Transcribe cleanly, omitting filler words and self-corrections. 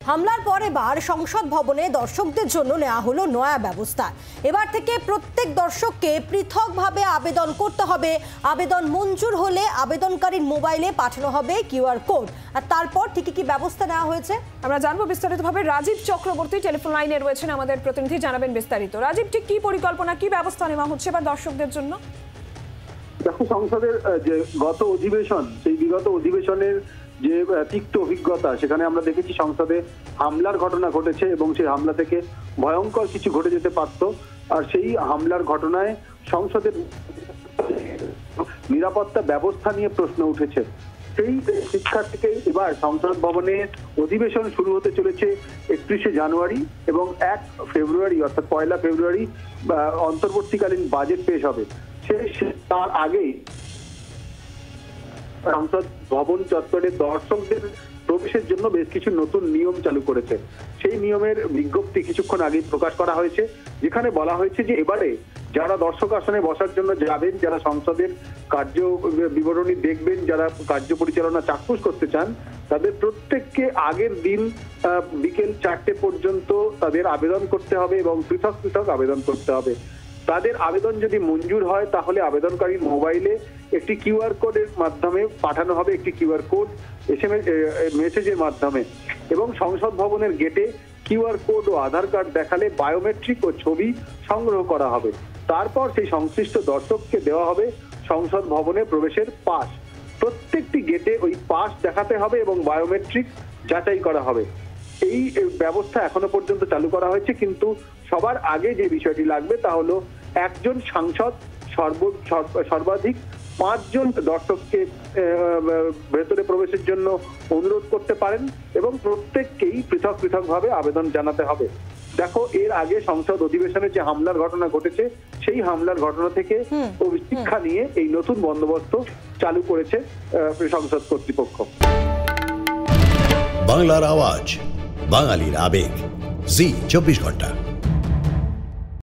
হামলার পর এবার সংসদ ভবনে দর্শকদের জন্য নেওয়া হলো নয়া ব্যবস্থা। এবার থেকে প্রত্যেক দর্শককে পৃথকভাবে আবেদন করতে হবে। আবেদন মঞ্জুর হলে আবেদনকারীর মোবাইলে পাঠানো হবে কিউআর কোড। আর তারপর ঠিক কি ব্যবস্থা নেওয়া হয়েছে আমরা জানবো বিস্তারিতভাবে। রাজীব চক্রবর্তী টেলিফোন লাইনে রয়েছেন, আমাদের প্রতিনিধি, জানাবেন বিস্তারিত। রাজীব, ঠিক কি পরিকল্পনা, কি ব্যবস্থা নেওয়া হচ্ছে এবার দর্শকদের জন্য? দেখো, সংসদের যে গত অধিবেশন, সেই বিগত অধিবেশনের যে তিক্ত অভিজ্ঞতা, সেখানে আমরা দেখেছি সংসদে হামলার ঘটনা ঘটেছে এবং সেই হামলা থেকে ভয়ঙ্কর কিছু ঘটে যেতে পারত। আর সেই হামলার ঘটনায় সংসদের নিরাপত্তা ব্যবস্থা নিয়ে প্রশ্ন উঠেছে। সেই শিক্ষা থেকে এবার সংসদ ভবনে অধিবেশন শুরু হতে চলেছে 31শে জানুয়ারি এবং 1 ফেব্রুয়ারি অর্থাৎ 1 ফেব্রুয়ারি অন্তর্বর্তীকালীন বাজেট পেশ হবে। তার আগেই সংসদ ভবন চত্বরে দর্শকদের প্রবেশের জন্য বেশ কিছু নতুন নিয়ম চালু করেছে। সেই নিয়মের বিজ্ঞপ্তি কিছুক্ষণ আগে প্রকাশ করা হয়েছে, যেখানে বলা হয়েছে যে এবারে যারা দর্শক আসনে বসার জন্য যাবেন, যারা সংসদের কার্য বিবরণী দেখবেন, যারা কার্য পরিচালনা চাক্ষুষ করতে চান, তাদের প্রত্যেককে আগের দিন বিকেল 4টে পর্যন্ত তাদের আবেদন করতে হবে এবং পৃথক পৃথক আবেদন করতে হবে। তাদের আবেদন যদি মঞ্জুর হয় তাহলে আবেদনকারীর মোবাইলে একটি কিউআর কোডের মাধ্যমে পাঠানো হবে, একটি কিউআর কোড এসএমএস মেসেজের মাধ্যমে, এবং সংসদ ভবনের গেটে কিউআর কোড ও আধার কার্ড দেখালে বায়োমেট্রিক ও ছবি সংগ্রহ করা হবে। তারপর সেই সংশ্লিষ্ট দর্শককে দেওয়া হবে সংসদ ভবনে প্রবেশের পাস। প্রত্যেকটি গেটে ওই পাস দেখাতে হবে এবং বায়োমেট্রিক যাচাই করা হবে। এই ব্যবস্থা এখনো পর্যন্ত চালু করা হয়েছে, কিন্তু সবার আগে যে বিষয়টি লাগবে তা হলো একজন সাংসদ সর্বাধিক 5 জন দর্শককে ভেতরে প্রবেশের জন্য অনুরোধ করতে পারেন এবং প্রত্যেককেই পৃথক পৃথকভাবে আবেদন জানাতে হবে। দেখো, এর আগে সংসদ অধিবেশনে যে হামলার ঘটনা ঘটেছে, সেই হামলার ঘটনা থেকে শিক্ষা নিয়ে এই নতুন বন্দোবস্ত চালু করেছে সংসদ কর্তৃপক্ষ। বাংলার আওয়াজ, বাঙালির আবেগ, জি 24 ঘন্টা।